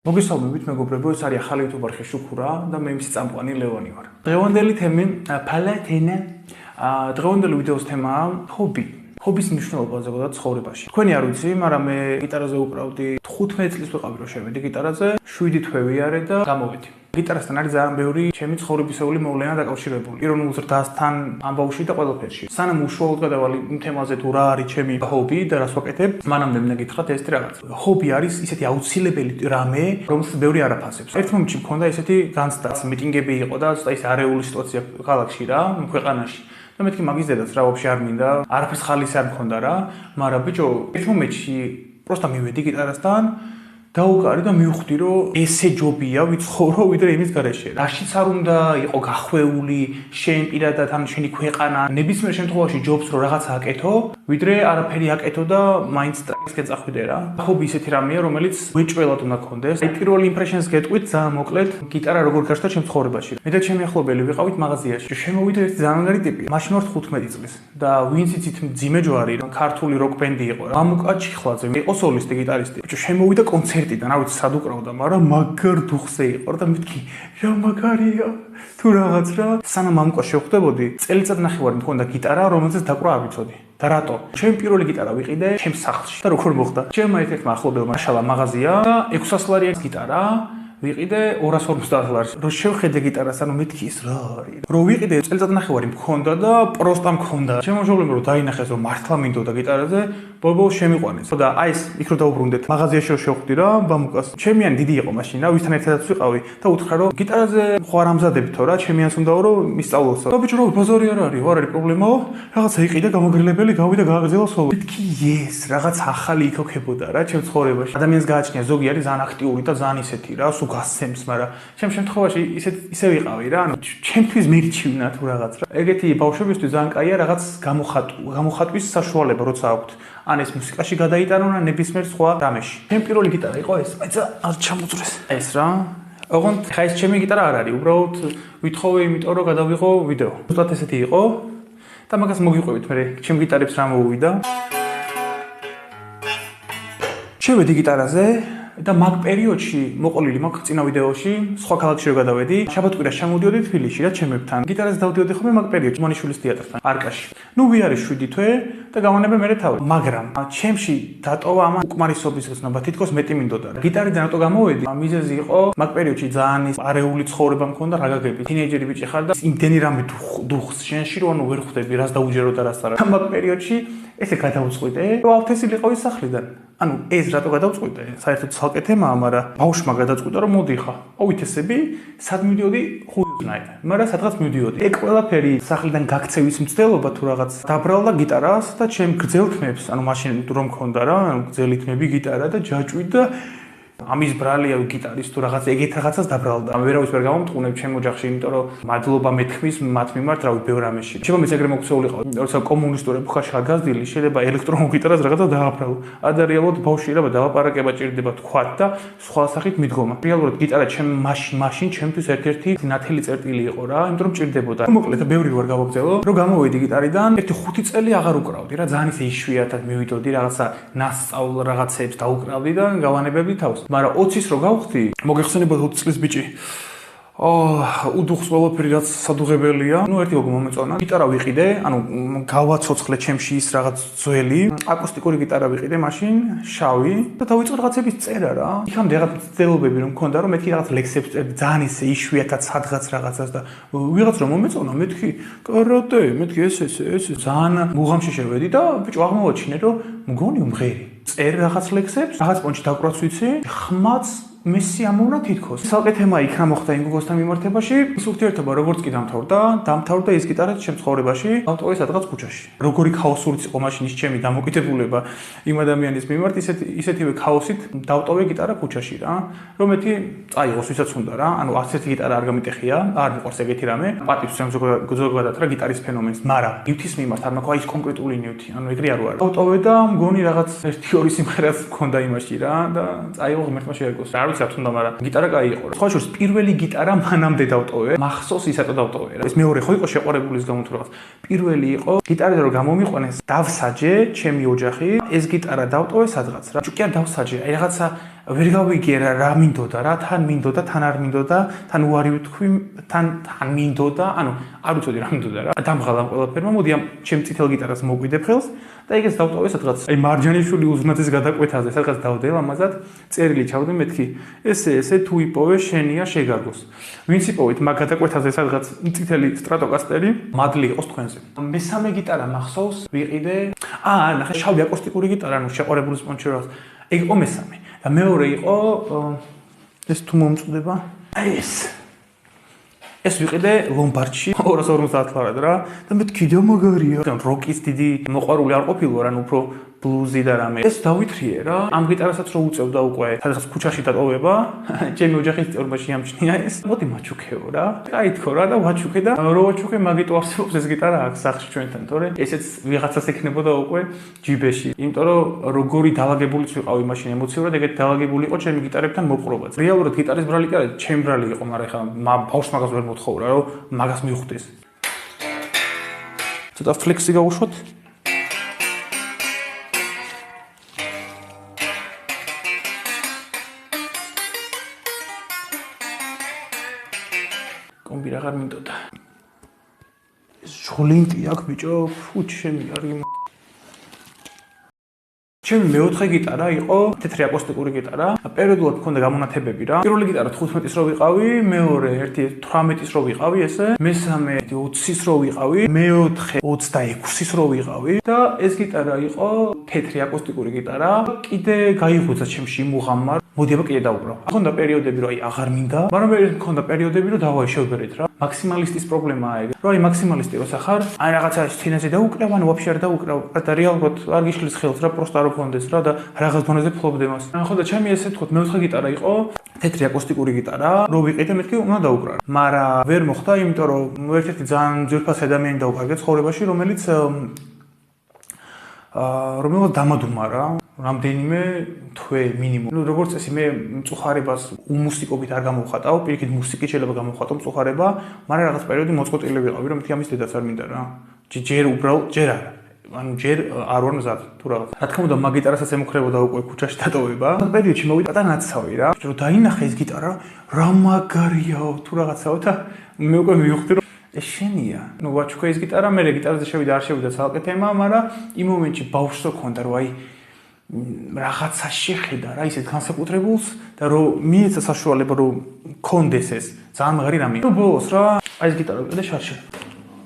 მოგესალმებით მეგობრებო, ეს არის ახალი YouTube არხი შუქურა და მე მისი წამყვანი ლევანი ვარ. დღევანდელი თემი პალატენა. დღევანდელი ვიდეოს თემაა ჰობი. ჰობის მნიშვნელობა ზოგადად ცხოვრებაში. თქვენი არ ვიცი, მაგრამ მე გიტარაზე უკრავდი 15 წლის ვიყავი რომ შევედი გიტარაზე, 7 თვე ვიარე და გამოვედი. გიტარასთან არის ძალიან ბევრი ჩემი ცხოვრებისეული მოვლენა დაკავშირებული. პიროვნულ ზრდასთან, ამბავში და ყველაფერში. სანამ უშუალოდ გადავალ იმ თემაზე თუ რა არის ჩემი ჰობი და რას ვაკეთებ, მანამდე მინდა გითხრათ ეს რაღაც. ჰობი არის ისეთი აუცილებელი რამე, რომელსაც ბევრი არ აფასებს. ერთ მომენტში მქონდა ესეთი განცდა, მიტინგები იყო და ცოტა ის არეული სიტუაცია ქალაქში რა, ქვეყანაში. და მეთქი მაგის დედაც რა ვაფშე არ მინდა, არაფერს ხალისი არ მქონდა რა, მაგრამ ბიჭო, ერთ მომენტში პროსტა მივედი გიტარასთან დაუკარი და მივხვდი რომ ესე ჯობია ვიცხოვრო ვიდრე იმის გარეშე. რაშიც არ უნდა იყო გახვეული შენ პირადად ან შენი ქვეყანა. ნებისმიერ შემთხვევაში ჯობს რომ რაღაცა აკეთო, ვიდრე არაფერი აკეთო და მაინც ტრაკისკენ წახვიდე რა. ჰობი ისეთი რამეა, რომელიც უეჭველად უნდა გქონდეს. აი პირველ იმპრეშენს გეტყვით ძალიან მოკლედ, გიტარა როგორ გაჩნდა ჩემს ცხოვრებაში. მე და ჩემი ახლობელი ვიყავით მაღაზიაში. შემოვიდა ერთი ძალიან მაგარი ტიპი. მაშინ ვარ 15 წლის და ვინც იცით ძიმე ჯვარი, ქართული როკ ბენდი იყო რა. მამუკა ჩიხლაძე იყო სოლისტი გიტარისტი. ბიჭო შემოვიდა კონცერტიდან, არ ვიცი სად უკრავდა, მაგრამ მაგარ დუხზე იყო და მეთქი რა მაგარია თუ რაღაც რა. სანამ მამუკა შევხვდებოდი, წელიწად ნახევარი მქონდა გიტარა, რომელზეც დაკვრა არ ვიცოდი. და რატო? ჩემი პირველი გიტარა ვიყიდე ჩემს სახლში. და როგორ მოხდა? ჩემმა ერთ-ერთმა ახლობელმა შალა მაღაზია და 600 ლარიანი გიტარა ვიყიდე 250 ლარს. რო შევხედე გიტარას, ანუ მეთქი ის რა არის? რო ვიყიდე წელიწად ნახევარი მქონდა და პროსტა მქონდა. შემოჟოლები რომ დაინახეს რომ მართლა მინდოდა გიტარაზე, ბოლოს შემიყვანეს. და აი ეს იქ რო დაუბრუნდეთ, მაღაზიაში რო შევხვდი რა, ბამუკას. ჩემიანი დიდი იყო მაშინ რა, ვისთან ერთადაც ვიყავი და უთხრა რომ გიტარაზე ხო არ ამზადებთო რა, ჩემიანს უნდაო რომ მისწავლოსო. და ბიჭო, ბაზარი არ არის, არ არის პრობლემაო. რაღაცა იყიდა გამოგრილებელი, გავიდა გააგრძელა სოლო. მეთქი ეს რაღაც ახალი იქოქებოდა რა ჩემ ცხოვრებაში. ადამიანს გააჩნია ზოგი არის ძალიან აქტიური და ძალიან ისეთი რა, გასცემს, მაგრამ ჩემ შემთხვევაში ისე ვიყავი რა, ანუ ჩემთვის მერჩივნა თუ რაღაც რა. ეგეთი ბავშვებისთვის ძალიან კაია რაღაც გამოხატვის საშუალება როცა აქვთ. ან ეს მუსიკაში გადაიტანონ, ან ნებისმიერ სხვა რამეში. ჩემი პირველი გიტარა იყო ეს, მაიცა არ ჩამოწრეს. ეს რა. ოღონდ ხა ეს ჩემი გიტარა არ არის, უბრალოდ ვითხოვე იმიტომ რომ გადავიღო ვიდეო. უბრალოდ ესეთი იყო და მაგას მოგიყვებით მე ჩემი გიტარებს რა მოუვიდა. შევედი გიტარაზე და მაგ პერიოდში მოყოლილი მაქვს წინა ვიდეოში სხვა ქალაქში რო გადავედი, შაბათ-კვირას ჩამოვიდოდი თბილისში და ჩემებთან. გიტარაზე დავდიოდი ხოლმე მაგ პერიოდში მონიშვილის თეატრთან, არკაში. ნუ ვიარე 7 თვე და გავანებე მე თავი. მაგრამ ჩემში დატოვა ამ უკმარისობის გზნობა, თითქოს მეტი მინდოდა. გიტარიდან რატო გამოვედი? მიზეზი იყო მაგ პერიოდში ძალიან ის არეული ცხოვრება მქონდა რა გაგები. თინეიჯერი ბიჭი ხარ და იმდენი რამე დუხს შენში რომ ანუ ვერ ხვდები რას დაუჯერო და რას არა. მაგ პერიოდში ესე გადავწყვიტე, რომ ავთესილიყავი სახლიდან. ანუ ეს რატო გადავწყვიტე? საერთოდ ცალკე თემაა, მაგრამ ბავშვმა გადაწყვიტა რომ მოდი ხა. ავითესები, სად მივდიოდი ხუიзнает. მაგრამ სადღაც მივდიოდი. ეგ ყველაფერი სახლიდან გაქცევის მცდელობა თუ რაღაც დაბრალდა გიტარას და ჩემ გრძელ თმებს, ანუ მაშინ რომ მქონდა რა, ანუ გრძელი თმები გიტარა და ჯაჭვი და ამის ბრალია გიტარის თუ რაღაც ეგეთ რაღაცას დაბრალდა. ვერავის ვერ გამომტყუნებ ჩემ ოჯახში, იმიტომ რომ მადლობა მეთქმის მათ მიმართ, რავი, ბევრ რამეში. ჩემო მეც ეგრე მოქცეული ყავ. როცა კომუნისტური ხარში გადაგაზრდილი, შეიძლება ელექტრონულ გიტარას რაღაცა დააბრალო. და რეალურად ბავშვი რა დავაპარაკება ჭირდება თქვათ და სხვა სახით მიდგომა. რეალურად გიტარა ჩემ მაშინ ჩემთვის ერთ-ერთი ნათელი წერტილი იყო რა, იმიტომ რომ ჭირდებოდა. მოკლედ ბევრი ვარ გავაგზავნო, რომ გამოვედი გიტარიდან, ერთი 5 წელი აღარ უკრავდი რა, ძალიან ისე იშვიათად მივიდოდი რაღაცა ნასწავლ რაღაცებს დაუკრავდი და გავანებებდი თავს. მაგრამ 20-ის რო გავხდი, მოგეხსენებათ 20 წლის ბიჭი. უდუხს ყველაფერი რაც სადუღებელია. ნუ ერთი გოგო მომეწონა. გიტარა ვიყიდე, ანუ გავაცოცხლე ჩემში ის რაღაც ძველი, აკუსტიკური გიტარა ვიყიდე მაშინ, შავი და დავიწყე რაღაცების წერა რა. იქამდე რაღაც მცდელობები რომ მქონდა, რომ მეთქი რაღაც ლექსებს წერდი, ძალიან ისე იშვიათად სადღაც რაღაცას და ვიღაც რომ მომეწონა, მეთქი, კარატე, მეთქი ეს ძალიან მუღამში შევედი და ბიჭო აღმოვაჩინე, რომ მგონი უმღერი. წერ რაღაც ლექსებს, რაღაც პონჩი დაკვრაც ვიცი, ხმაც მესი ამოვნა თითქოს. ცალკე თემა იქნა მოხდა იმ გოგოსთან მიმართებაში. ის ურთიერთობა როგორც კი დამთავრდა ის გიტარა ჩემ ცხოვრებაში, ავტოვე სადღაც ქუჩაში. როგორი ქაოსურიც იყო მაშინ ის ჩემი დამოკიდებულება იმ ადამიანის მიმართ, ისეთივე ქაოსით დავტოვე გიტარა ქუჩაში რა. რომ მეთი წაიღოს ვისაც უნდა რა. ანუ არც ერთი გიტარა არ გამიტეხია, არ მიყვარს ეგეთი რამე. პატივს ზოგადად რა გიტარის ფენომენს, მაგრამ ნივთის მიმართ არ მაქვს აი ეს კონკრეტული ნივთი. ანუ ეგრე არ ვარ. დავტოვე და მგონი რაღაც 1-2 სიმღერას მქონდა იმაში რა და წაიღო ღმერთმა შეერგოს. ვიცი რა თქმა უნდა, გიტარა კაი იყო. სხვა შორის პირველი გიტარა მანამდე დავტოვე, მახსოვს ისეთო დავტოვე რა. ეს მეორე ხო იყო შეყვარებულის გამო თუ რაღაც. პირველი იყო გიტარაზე რომ გამომიყვანეს, დავსაჯე ჩემი ოჯახი, ეს გიტარა დავტოვე სადღაც რა. კი არ დავსაჯე, აი რაღაცა ვერ გავიგე რა მინდოდა რა, თან მინდოდა, თან არ მინდოდა, თან უარი ვთქვი, თან მინდოდა, ანუ არ ვიცოდი რა მინდოდა რა. დამღალა ყველაფერმა, მოდი ამ ჩემ წითელ გიტარას მოვკვიდებ ხელს და ეგეც დავტოვე სადღაც. აი მარჯანიშვილი უზნაძის გადაკვეთაზე სადღაც დავდე ამაზად წერილი ჩავდე მეთქი. ესე თუ იპოვე შენია შეგარგოს. ვინც იპოვეთ მაგ გადაკვეთაზე სადღაც წითელი სტრატოკასტერი, მადლი იყოს თქვენზე. მესამე გიტარა მახსოვს, ვიყიდე. ნახე შავი აკუსტიკური გიტარა, ანუ შეყვარებული სპონჩეროს. ეგ იყო მესამე. და მეორე იყო ეს თუ მომწდება. ეს ვიყიდე ლომბარდში 250 ლარად რა და მე კიდევ მაგარია. როკის დიდი მოყვარული არ ყოფილი ვარ, ანუ უფრო ბლუზი და რამე. ეს დავითრიე რა. ამ გიტარასაც რო უწევდა უკვე, სადღაც ქუჩაში დატოვება, ჩემი ოჯახის წევრმა შეამჩნია ეს. მოდი მაჩუქეო რა. გაითქო რა და ვაჩუქე და რო ვაჩუქე მაგიტო არსებობს ეს გიტარა აქ სახლში ჩვენთან, თორე ესეც ვიღაცას ექნებოდა უკვე ჯიბეში. იმიტომ რომ როგორი დაალაგებულიც ვიყავი მაშინ ემოციურად, ეგეთ დაალაგებული იყო ჩემი გიტარებთან მოპყრობაც. რეალურად გიტარის ბრალი კი არა, ჩემი ბრალი იყო, მაგრამ ეხლა ბავშვს მაგას ვერ მოთხოვრა, რომ მაგას მივხვდეს. ცოტა ფლექსი გავუშვათ. კომბი აღარ მინდოდა. ეს ჟოლინტი აქ ბიჭო, ფუ ჩემი არის. ჩემი მეოთხე გიტარა იყო თეთრი აკუსტიკური გიტარა. პერიოდულად მქონდა გამონათებები რა. პირველი გიტარა 15-ის რო ვიყავი, მეორე 18-ის რო ვიყავი ესე, მესამე 20-ის რო ვიყავი, მეოთხე 26-ის რო ვიყავი და ეს გიტარა იყო თეთრი აკუსტიკური გიტარა. კიდე გაიღვიძა ჩემში იმუღამარ. მოდი აბა კიდე დავუკრავ. მქონდა პერიოდები რომ აი აღარ მინდა, მაგრამ მქონდა პერიოდები რომ დავაი შევბერეთ რა. მაქსიმალისტის პრობლემაა ეგ. რომ აი მაქსიმალისტი როცა ხარ, აი რაღაცა სცენაზე დაუკრავ, ანუ ვაფშე არ დაუკრავ. და რეალურად არ გიშლის ხელს რა, პროსტა არ გქონდეს რა და რაღაც დონეზე ფლობდე მას. ხო და ჩემი ესე თქვა მეოთხე გიტარა იყო თეთრი აკუსტიკური გიტარა, რო ვიყიდე მეთქი უნდა დაუკრა. მაგრამ ვერ მოხდა, იმიტომ რომ ერთ-ერთი ძალიან ძვირფასი ადამიანი დაუკარგე ცხოვრებაში, რომელიც რომელსაც დამადუმა რა. რამდენიმე თვე მინიმუმ. ნუ როგორც წესი მე მწუხარებას უმუსიკობით არ გამოვხატავ, პირიქით მუსიკით შეიძლება გამოვხატო მწუხარება, მაგრამ რაღაც პერიოდი მოწყოტილი ვიყავი, რომ მეთქი ამის დედაც არ მინდა რა. ჯერ უბრალოდ ჯერ არა. ანუ ჯერ არ ვარ მზად თუ რაღაც. რა თქმა უნდა, მაგ გიტარასაც ემუქრებოდა უკვე ქუჩაში დატოვება. ამ პერიოდში მოვიდა და ნაცავი რა. რომ დაინახე ეს გიტარა, რა მაგარიაო თუ რაღაცაო და მე უკვე მივხვდი რომ ეს შენია. ნუ ვაჩუქე ეს გიტარა, მე გიტარაზე შევიდა არ შევიდა ცალკე თემა, მაგრამ იმ მომენტში ბავშვს ჰქონდა რომ აი რაღაცა შეხედა რა ისეთ განსაკუთრებულს და რომ მიეცა საშუალება რომ კონდეს ეს ძალიან მაგარი რამე. ნუ ბოლოს რა, აი ეს გიტარა ვიყიდე შარშე.